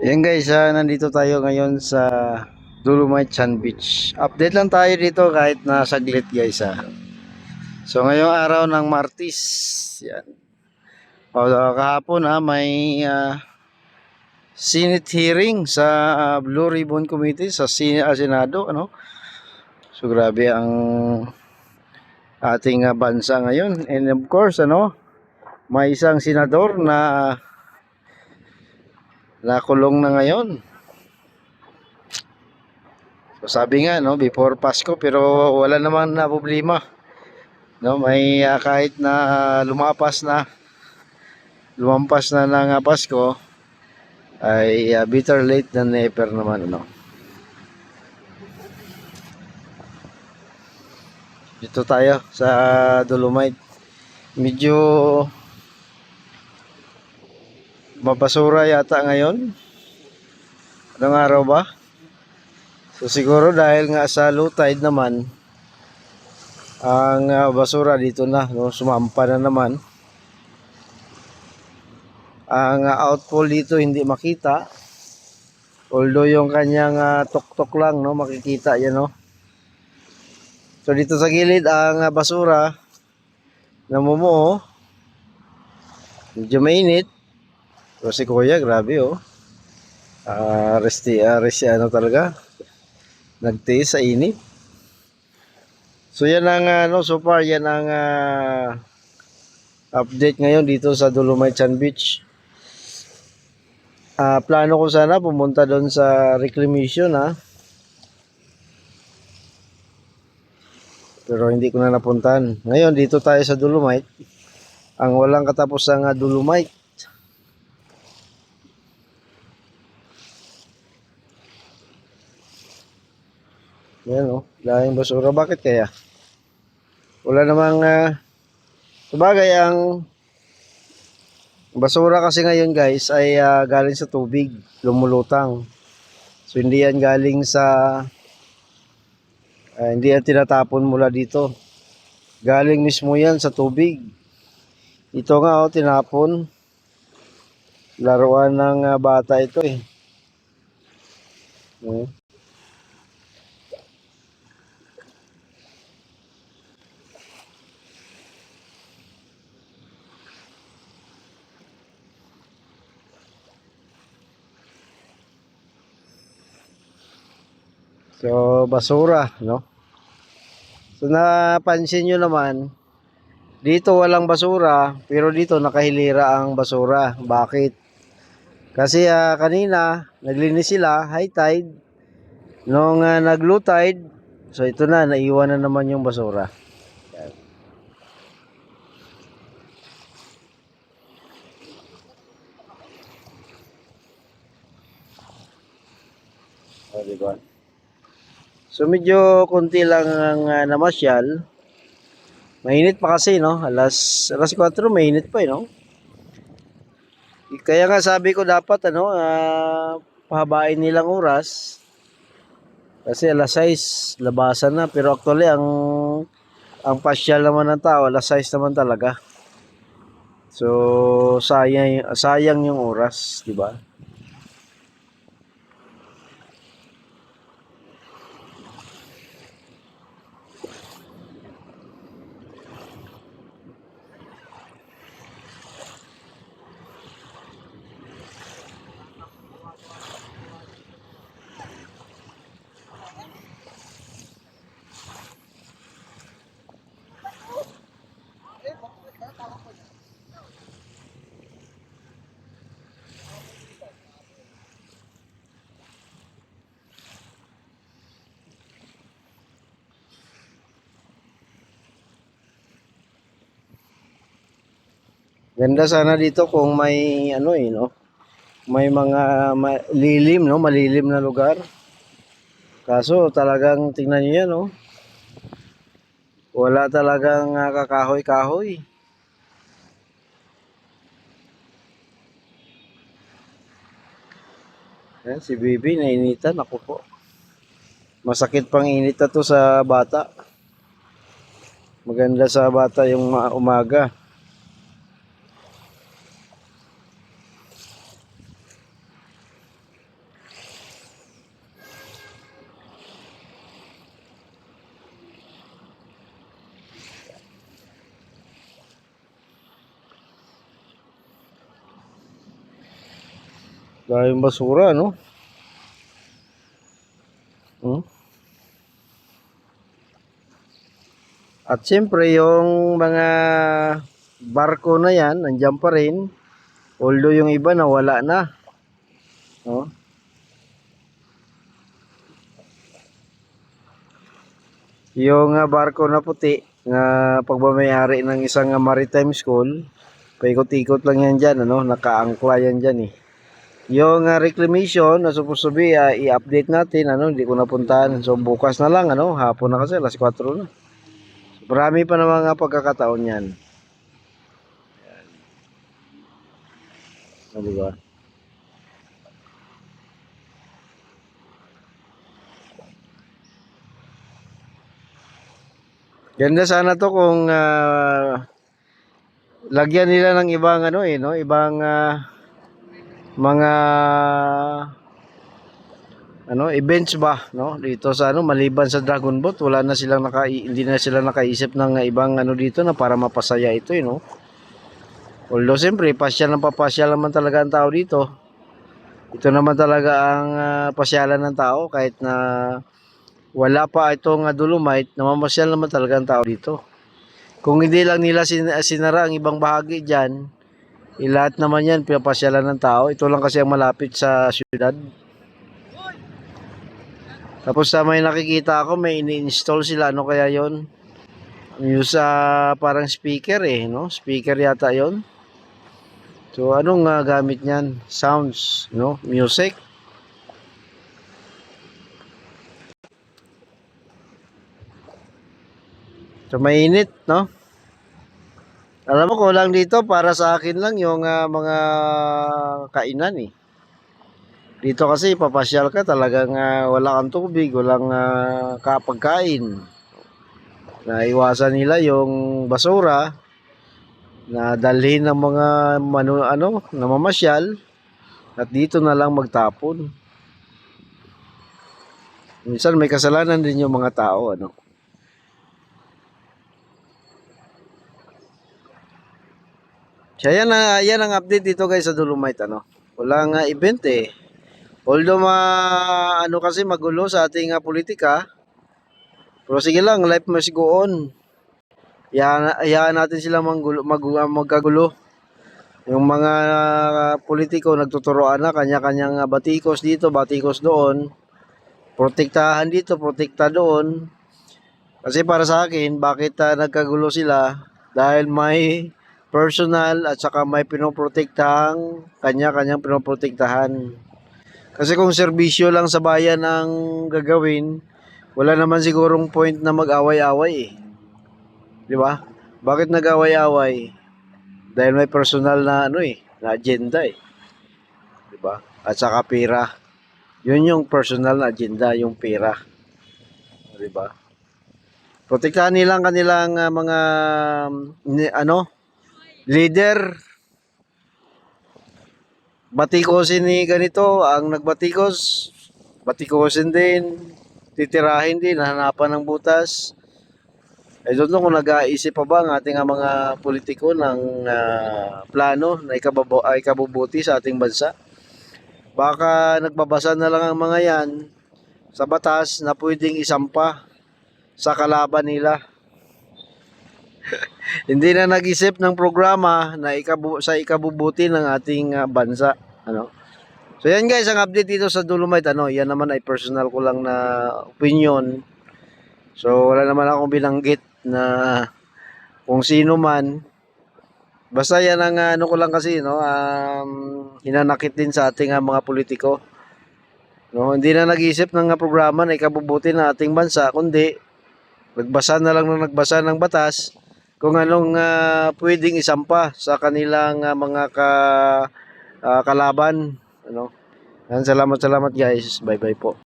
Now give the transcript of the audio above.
Ayan guys, nandito tayo ngayon sa Dolomite Sand Beach. Update lang tayo dito kahit na saglit guys . So ngayong araw ng Martis, yan. Kahapon may Senate hearing sa Blue Ribbon Committee sa Senado, ano. So grabe ang ating bansa ngayon. And of course, may isang senador na nakulong na ngayon. So sabi nga before Pasko, pero wala naman na problema. May kahit na lumampas na ng Pasko ay better late than never naman, Dito tayo sa Dolomite. Medyo mabasura yata ngayon. Anong araw ba? So siguro dahil nga sa low tide naman, ang basura dito na, sumampa na naman. Ang outfall dito hindi makita. Although yung kanyang tuktok lang, makikita yan, So dito sa gilid ang basura namumuo. Medyo mainit. So si Kuya, grabe resti talaga. Nagtiis sa init. So yan ang so far yan ang update ngayon dito sa Dolomite Sand Beach. Plano ko sana pumunta doon sa reclamation pero hindi ko na napuntahan. Ngayon dito tayo sa Dolomite, ang walang katapusang Dolomite. Yan lahing basura. Bakit kaya? Wala namang sabagay ang basura kasi ngayon guys ay galing sa tubig, lumulutang. So hindi yan galing sa hindi yan tinatapon mula dito. Galing mismo yan sa tubig. Ito nga tinapon. Laruan ng bata ito eh. So basura, So napansin nyo naman, dito walang basura, pero dito nakahilira ang basura. Bakit? Kasi kanina naglinis sila, high tide. Nung nag-low tide, so ito na, naiwan na naman yung basura. Yan. Diba? So medyo konti lang ang namasyal. Mainit pa kasi, Alas 4 mainit pa, Kaya nga sabi ko dapat, pahabain nilang oras. Kasi alas 6, labasan na. Pero actually, ang pasyal naman ng tao, alas 6 naman talaga. So, sayang yung oras, di ba? Ganda sana dito kung may may mga malilim na lugar. Kaso talagang tingnan niyo yan, Wala talagang kakahoy-kahoy. Yan, si Bibi nainitan, ako po. Masakit pang init na to sa bata. Maganda sa bata yung umaga. Daming basura, no? Hmm? At siyempre, yung mga barko na yan, nandiyan pa rin. Although yung iba nawala na. No? Yung barko na puti, na pagmamayari ng isang maritime school, paikot-ikot lang yan dyan, ano? Nakaangkla yan dyan eh. Yung reclamation na supposed to be, i-update natin, ano? Hindi ko napuntahan. So bukas na lang, ano? Hapon na kasi, alas 4 na. Marami pa na mga pagkakataon yan. Ano, diba? Ganda sana to kung lagyan nila ng ibang ano eh, no? Ibang mga ano, events ba, no? Dito sa ano, maliban sa Dragon Boat, wala na silang hindi na sila nakaisip ng ibang ano dito na para mapasaya ito, no? Although siyempre, pasyal ng papasyal naman talaga ang tao dito. Ito naman talaga ang pasyalan ng tao kahit na wala pa itong Dolomite, namamasyal naman talaga ang tao dito. Kung hindi lang nila sinara ang ibang bahagi dyan, lahat naman yan pinapasyalan ng tao. Ito lang kasi ang malapit sa syudad. Tapos sa may nakikita ako, may ini-install sila. Ano kaya yon? Yung sa parang speaker eh, no? Speaker yata yon. So anong gamit niyan? Sounds, no? Music. So mainit, no? Alam mo ko lang dito para sa akin lang yung mga kainan eh. Dito kasi papasyal ka talagang wala kang tubig, walang kapagkain. Naiwasan nila yung basura na dalhin ng mga namamasyal at dito na lang magtapon. Minsan may kasalanan din yung mga tao, ano. So yan ang update dito guys sa Dolomite, ano. Walang event eh. Although ano kasi magulo sa ating politika, pero sige lang, life must go on. Hayaan natin sila magkagulo. Yung mga politiko nagtuturoan na kanya-kanyang batikos dito, batikos doon. Protektahan dito, protekta doon. Kasi para sa akin, bakit nagkagulo sila? Dahil may personal at saka may pinoprotektahang kanya-kanyang pinoprotektahan. Kasi kung serbisyo lang sa bayan ang gagawin, wala naman sigurong point na mag-away-away eh. Di ba? Bakit nag-away-away? Dahil may personal na na agenda eh. Di ba? At saka pera. Yun yung personal na agenda, yung pera. Di ba? Protektahan nila ang kanilang mga leader. Batikosin ni ganito, ang nagbatikos, batikosin din, titirahin din, hanapan ng butas. I don't know kung nag-aisip pa ba ang ating mga politiko ng plano na ikabubuti sa ating bansa. Baka nagbabasa na lang ang mga yan sa batas na pwedeng isampa sa kalaban nila. Hindi na nag-isip ng programa na sa ikabubuti ng ating bansa, ano. So yan guys, ang update dito sa Dolomite, yan naman ay personal ko lang na opinion. So wala naman akong binanggit na kung sino man. Basta yan ang ko lang kasi, hinanakit din sa ating mga politiko. No, hindi na nag-isip ng programa na ikabubuti ng ating bansa, kundi nagbasa na lang nagbasa ng batas kung anong pwedeng isampa sa kanilang mga kalaban, ano. Salamat guys. Bye-bye po.